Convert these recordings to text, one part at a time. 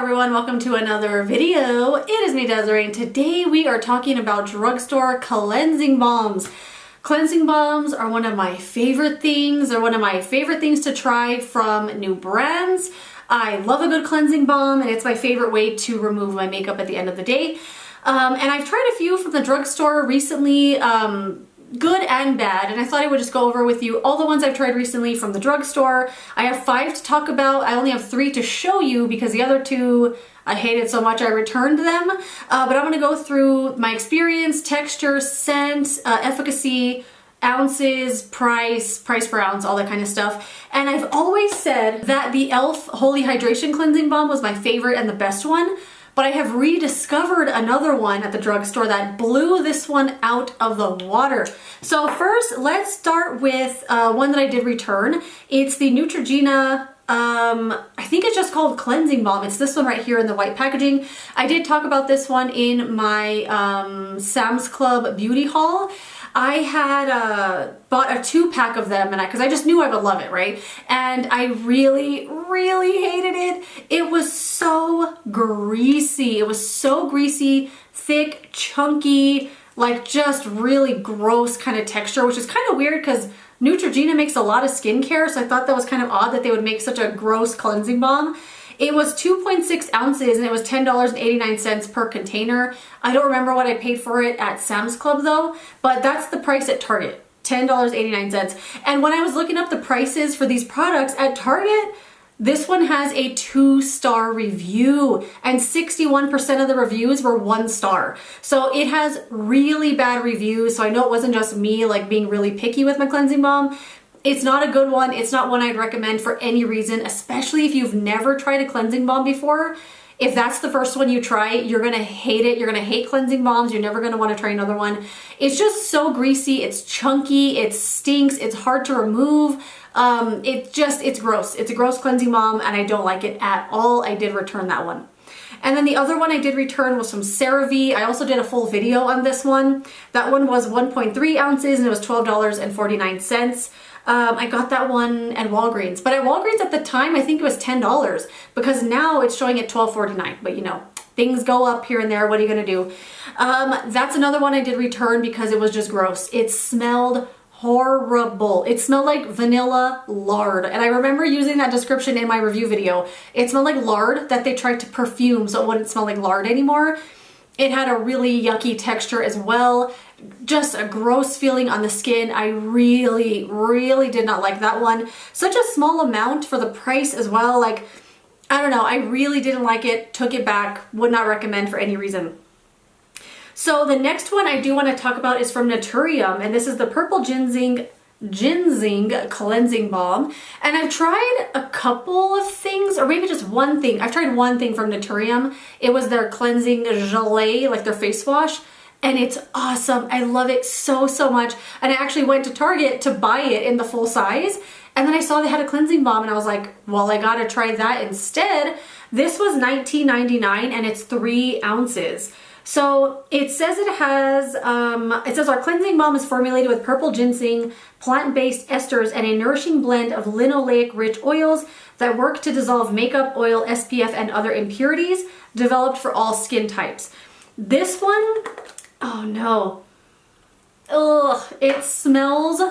everyone, welcome to another video. It is me, Desiree, and today we are talking about drugstore cleansing balms. Cleansing balms are one of my favorite things. They're one of my favorite things to try from new brands. I love a good cleansing balm, and it's my favorite way to remove my makeup at the end of the day. And I've tried a few from the drugstore recently, good and bad, and I thought I would just go over with you all the ones I've tried recently from the drugstore. I have 5 to talk about. I only have 3 to show you because the other 2 I hated so much I returned them. But I'm going to go through my experience, texture, scent, efficacy, ounces, price per ounce, all that kind of stuff. And I've always said that the e.l.f. Holy Hydration Cleansing Balm was my favorite and the best one. But I have rediscovered another one at the drugstore that blew this one out of the water. So first, let's start with one that I did return. It's the Neutrogena, I think it's just called Cleansing Balm. It's this one right here in the white packaging. I did talk about this one in my Sam's Club beauty haul. I had bought a 2-pack of them because I just knew I would love it, right? And I really hated it. It was so greasy. It was so greasy, thick, chunky, like just really gross kind of texture, which is kind of weird because Neutrogena makes a lot of skincare, so I thought that was kind of odd that they would make such a gross cleansing balm. It was 2.6 ounces and it was $10.89 per container. I don't remember what I paid for it at Sam's Club though, but that's the price at Target, $10.89. And when I was looking up the prices for these products at Target, this one has a 2-star review and 61% of the reviews were 1 star. So it has really bad reviews. So I know it wasn't just me like being really picky with my cleansing balm. It's not a good one. It's not one I'd recommend for any reason, especially if you've never tried a cleansing balm before. If that's the first one you try, you're gonna hate it. You're gonna hate cleansing balms. You're never gonna wanna try another one. It's just so greasy, it's chunky, it stinks, it's hard to remove. It's gross. It's a gross cleansing balm and I don't like it at all. I did return that one. And then the other one I did return was from Cerave. I also did a full video on this one. That one was 1.3 ounces and it was $12.49. I got that one at Walgreens, but at Walgreens at the time I think it was $10 because now it's showing at $12.49. But you know, things go up here and there. What are you gonna do? That's another one I did return because it was just gross. It smelled horrible. It smelled like vanilla lard, and I remember using that description in my review video. It smelled like lard that they tried to perfume so it wouldn't smell like lard anymore. It had a really yucky texture as well. Just a gross feeling on the skin. I really did not like that one. Such a small amount for the price as well. Like, I don't know, I really didn't like it. Took it back. Would not recommend for any reason. So the next one I do want to talk about is from Naturium, and this is the Purple Ginseng Cleansing Balm. And I've tried a couple of things, or maybe just one thing. I've tried one thing from Naturium. It was their cleansing gelée, like their face wash, and it's awesome. I love it so much. And I actually went to Target to buy it in the full size, and then I saw they had a cleansing balm and I was like, well, I gotta try that instead. This was $19.99 and it's 3 ounces. So it says it has, it says our cleansing balm is formulated with purple ginseng, plant-based esters, and a nourishing blend of linoleic-rich oils that work to dissolve makeup, oil, SPF, and other impurities, developed for all skin types. This one, oh no. Ugh, it smells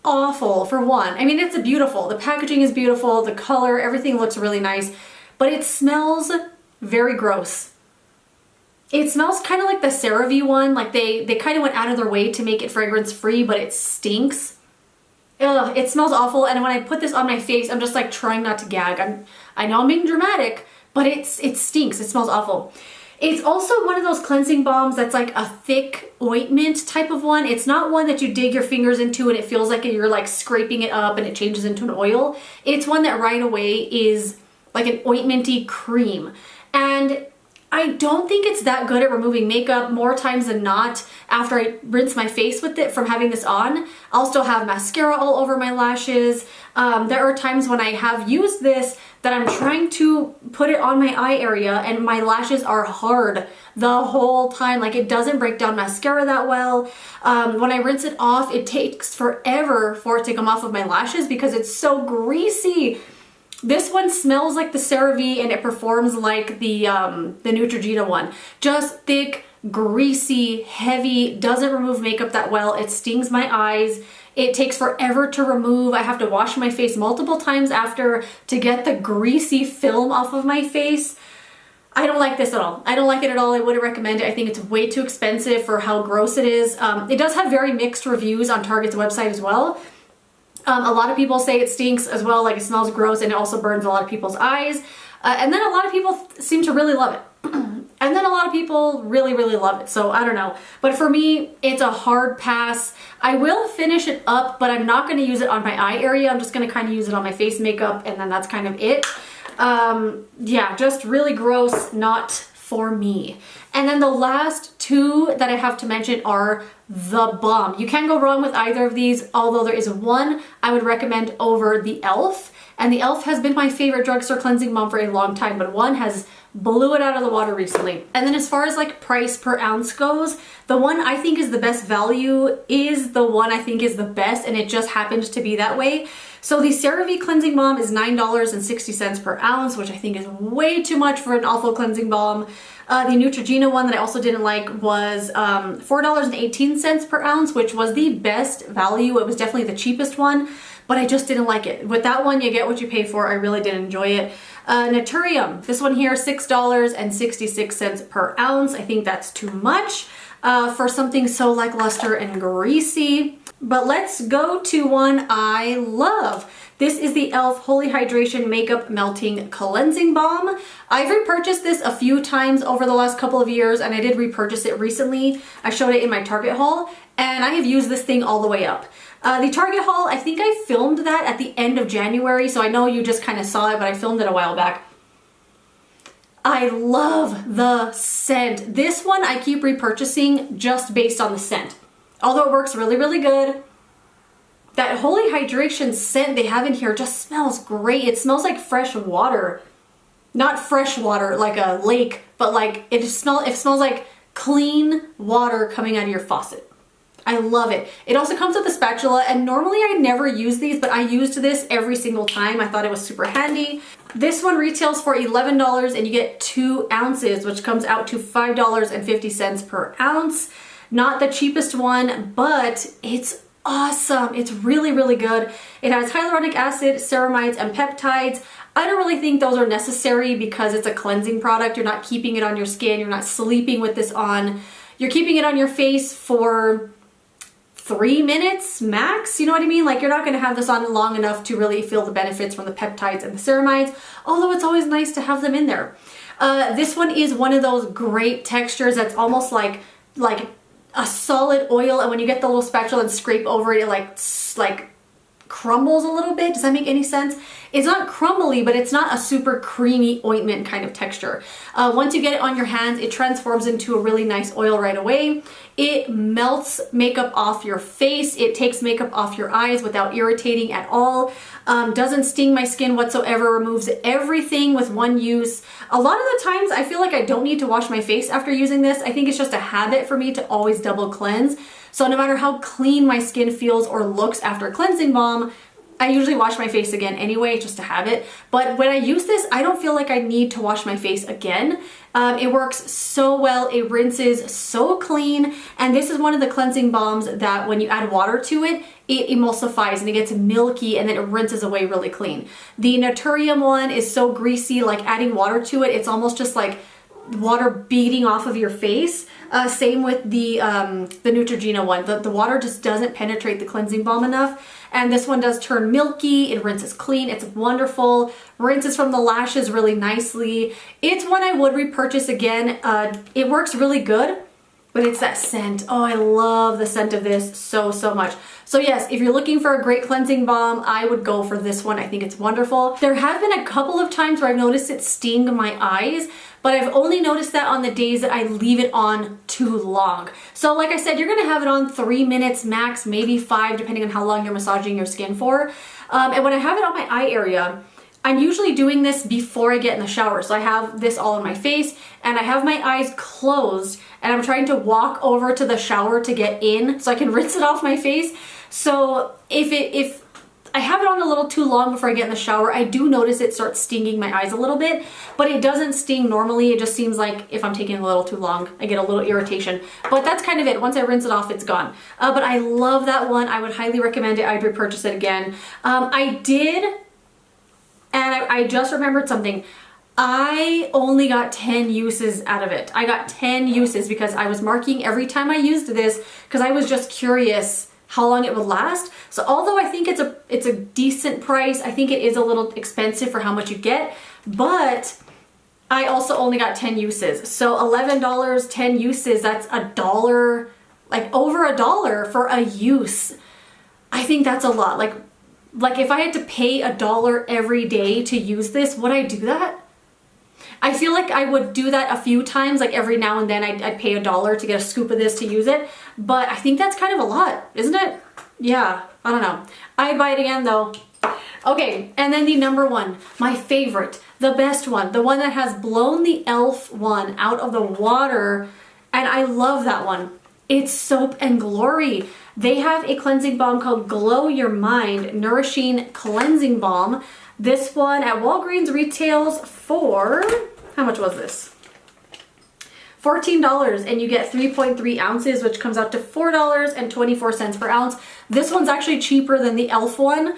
awful for one. I mean, it's beautiful. The packaging is beautiful, the color, everything looks really nice, but it smells very gross. It smells kind of like the Cerave one, like they kind of went out of their way to make it fragrance free, but it stinks. Ugh, it smells awful, and when I put this on my face, I'm just like trying not to gag. I know I'm being dramatic, but it stinks. It smells awful. It's also one of those cleansing balms that's like a thick ointment type of one. It's not one that you dig your fingers into and it feels like you're like scraping it up and it changes into an oil. It's one that right away is like an ointmenty cream. And I don't think it's that good at removing makeup. More times than not, after I rinse my face with it from having this on, I'll still have mascara all over my lashes. There are times when I have used this that I'm trying to put it on my eye area and my lashes are hard the whole time. Like, it doesn't break down mascara that well. When I rinse it off, it takes forever for it to come off of my lashes because it's so greasy. This one smells like the Cerave and it performs like the Neutrogena one. Just thick, greasy, heavy, doesn't remove makeup that well. It stings my eyes. It takes forever to remove. I have to wash my face multiple times after to get the greasy film off of my face. I don't like this at all. I don't like it at all. I wouldn't recommend it. I think it's way too expensive for how gross it is. It does have very mixed reviews on Target's website as well. A lot of people say it stinks as well, like it smells gross and it also burns a lot of people's eyes. And then a lot of people seem to really love it. And then a lot of people really, really love it. So I don't know. But for me, it's a hard pass. I will finish it up, but I'm not going to use it on my eye area. I'm just going to kind of use it on my face makeup and then that's kind of it. Yeah, just really gross, not for me. And then the last two that I have to mention are the Balm. You can't go wrong with either of these, although there is one I would recommend over the e.l.f. And the e.l.f. has been my favorite drugstore cleansing balm for a long time, but one has blew it out of the water recently. And then as far as like price per ounce goes, the one I think is the best value is the one I think is the best, and it just happens to be that way. So the Cerave cleansing balm is $9.60 per ounce, which I think is way too much for an awful cleansing balm. The Neutrogena one that I also didn't like was $4.18 per ounce, which was the best value. It was definitely the cheapest one, but I just didn't like it. With that one, you get what you pay for. I really did enjoy it. Naturium, this one here, $6.66 per ounce. I think that's too much for something so lackluster and greasy. But let's go to one I love. This is the e.l.f. Holy Hydration Makeup Melting Cleansing Balm. I've repurchased this a few times over the last couple of years, and I did repurchase it recently. I showed it in my Target haul, and I have used this thing all the way up. The Target haul, I think I filmed that at the end of January, so I know you just kind of saw it, but I filmed it a while back. I love the scent. This one I keep repurchasing just based on the scent. Although it works really, really good. That Holy Hydration scent they have in here just smells great. It smells like fresh water. Not fresh water like a lake, but like it smells like clean water coming out of your faucet. I love it. It also comes with a spatula, and normally I never use these, but I used this every single time. I thought it was super handy. This one retails for $11 and you get 2 ounces, which comes out to $5.50 per ounce. Not the cheapest one, but it's awesome. It's really, really good. It has hyaluronic acid, ceramides, and peptides. I don't really think those are necessary because it's a cleansing product. You're not keeping it on your skin. You're not sleeping with this on. You're keeping it on your face for 3 minutes max, you know what I mean? Like you're not going to have this on long enough to really feel the benefits from the peptides and the ceramides, although it's always nice to have them in there. This one is one of those great textures that's almost like a solid oil, and when you get the little spatula and scrape over it, it like crumbles a little bit. Does that make any sense? It's not crumbly, but it's not a super creamy ointment kind of texture. Once you get it on your hands, it transforms into a really nice oil right away. It melts makeup off your face. It takes makeup off your eyes without irritating at all. Doesn't sting my skin whatsoever, removes everything with one use. A lot of the times I feel like I don't need to wash my face after using this. I think it's just a habit for me to always double cleanse. So no matter how clean my skin feels or looks after a cleansing balm, I usually wash my face again anyway, just a habit. But when I use this, I don't feel like I need to wash my face again. It works so well. It rinses so clean. And this is one of the cleansing balms that when you add water to it, it emulsifies and it gets milky and then it rinses away really clean. The Notorium one is so greasy, like adding water to it, it's almost just like water beating off of your face. Same with the Neutrogena one. The water just doesn't penetrate the cleansing balm enough. And this one does turn milky, it rinses clean, it's wonderful, rinses from the lashes really nicely. It's one I would repurchase again. It works really good, but it's that scent. Oh, I love the scent of this so, so much. So yes, if you're looking for a great cleansing balm, I would go for this one. I think it's wonderful. There have been a couple of times where I've noticed it sting my eyes, but I've only noticed that on the days that I leave it on too long. So like I said, you're gonna have it on 3 minutes max, maybe 5, depending on how long you're massaging your skin for. And when I have it on my eye area, I'm usually doing this before I get in the shower. So I have this all on my face and I have my eyes closed and I'm trying to walk over to the shower to get in so I can rinse it off my face. So if I have it on a little too long before I get in the shower. I do notice it starts stinging my eyes a little bit, but it doesn't sting normally. It just seems like if I'm taking a little too long, I get a little irritation. But that's kind of it. Once I rinse it off, it's gone. But I love that one. I would highly recommend it. I'd repurchase it again. I did, and I just remembered something. I only got 10 uses out of it. I got 10 uses because I was marking every time I used this because I was just curious how long it would last. So although I think it's a decent price, I think it is a little expensive for how much you get, but I also only got 10 uses. So $11, 10 uses, that's $1, like over $1 for a use. I think that's a lot. Like if I had to pay $1 every day to use this, would I do that? I feel like I would do that a few times, like every now and then I'd pay $1 to get a scoop of this to use it, but I think that's kind of a lot, isn't it? Yeah, I don't know. I'd buy it again though. Okay, and then the number one, my favorite, the best one, the one that has blown the e.l.f. one out of the water, and I love that one. It's Soap and Glory. They have a cleansing balm called Glow Your Mind Nourishing Cleansing Balm. This one at Walgreens retails for, how much was this? $14, and you get 3.3 ounces, which comes out to $4.24 per ounce. This one's actually cheaper than the e.l.f. one,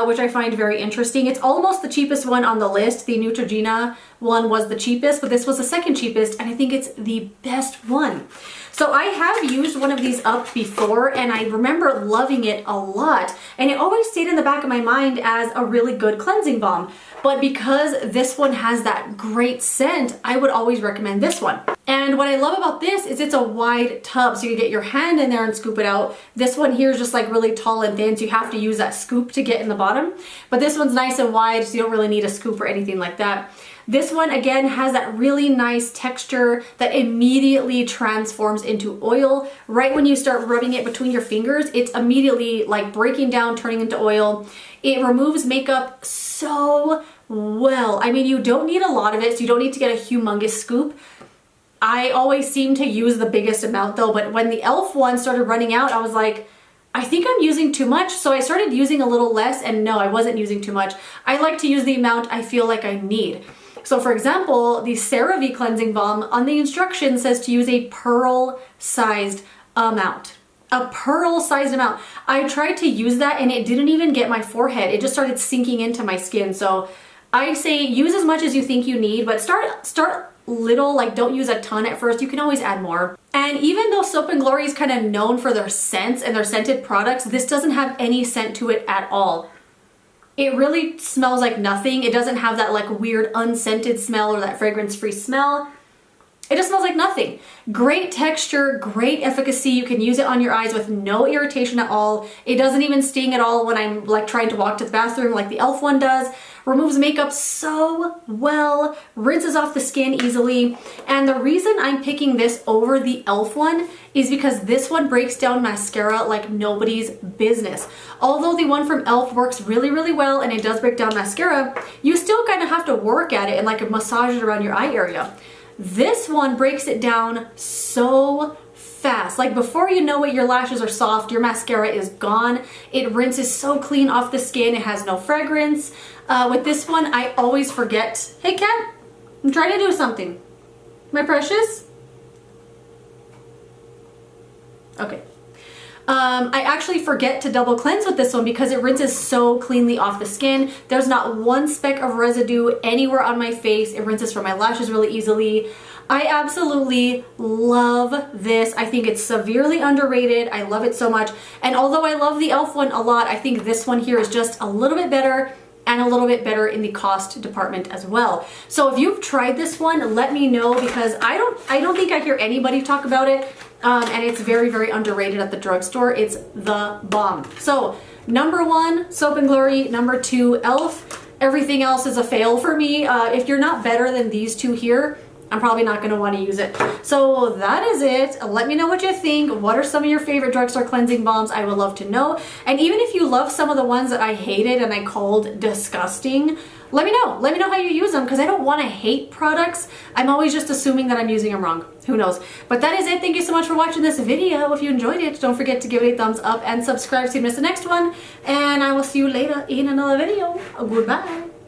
which I find very interesting. It's almost the cheapest one on the list. The Neutrogena one was the cheapest, but this was the second cheapest, and I think it's the best one. So I have used one of these up before, and I remember loving it a lot, and it always stayed in the back of my mind as a really good cleansing balm. But because this one has that great scent, I would always recommend this one. And what I love about this is it's a wide tub, so you get your hand in there and scoop it out. This one here is just like really tall and thin, so you have to use that scoop to get in the bottom. But this one's nice and wide, so you don't really need a scoop or anything like that. This one, again, has that really nice texture that immediately transforms into oil. Right when you start rubbing it between your fingers, it's immediately like breaking down, turning into oil. It removes makeup so well. I mean, you don't need a lot of it, so you don't need to get a humongous scoop. I always seem to use the biggest amount though, but when the e.l.f. one started running out, I was like, I think I'm using too much. So I started using a little less, and no, I wasn't using too much. I like to use the amount I feel like I need. So for example, the Cerave cleansing balm on the instructions says to use a pearl-sized amount. A pearl-sized amount. I tried to use that and it didn't even get my forehead. It just started sinking into my skin. So I say use as much as you think you need, but start little, like don't use a ton at first. You can always add more. And even though Soap and Glory is kind of known for their scents and their scented products, this doesn't have any scent to it at all. It really smells like nothing. It doesn't have that like weird unscented smell or that fragrance-free smell. It just smells like nothing. Great texture, great efficacy. You can use it on your eyes with no irritation at all. It doesn't even sting at all when I'm like trying to walk to the bathroom like the e.l.f. one does. Removes makeup so well, rinses off the skin easily. And the reason I'm picking this over the e.l.f. one is because this one breaks down mascara like nobody's business. Although the one from e.l.f. works really, really well and it does break down mascara, you still kind of have to work at it and like massage it around your eye area. This one breaks it down so fast. Like before you know it, your lashes are soft, your mascara is gone. It rinses so clean off the skin. It has no fragrance. With this one, I always forget. Hey cat, I'm trying to do something. My precious? Okay. I actually forget to double cleanse with this one because it rinses so cleanly off the skin. There's not one speck of residue anywhere on my face. It rinses from my lashes really easily. I absolutely love this. I think it's severely underrated. I love it so much. And although I love the e.l.f. one a lot, I think this one here is just a little bit better and a little bit better in the cost department as well. So if you've tried this one, let me know because I don't think I hear anybody talk about it. And it's very, very underrated at the drugstore. It's the bomb. So number one, Soap and Glory. Number two, e.l.f. Everything else is a fail for me. If you're not better than these two here, I'm probably not gonna wanna use it. So that is it. Let me know what you think. What are some of your favorite drugstore cleansing balms? I would love to know. And even if you love some of the ones that I hated and I called disgusting, let me know. Let me know how you use them because I don't want to hate products. I'm always just assuming that I'm using them wrong. Who knows? But that is it. Thank you so much for watching this video. If you enjoyed it, don't forget to give it a thumbs up and subscribe so you miss the next one. And I will see you later in another video. Goodbye.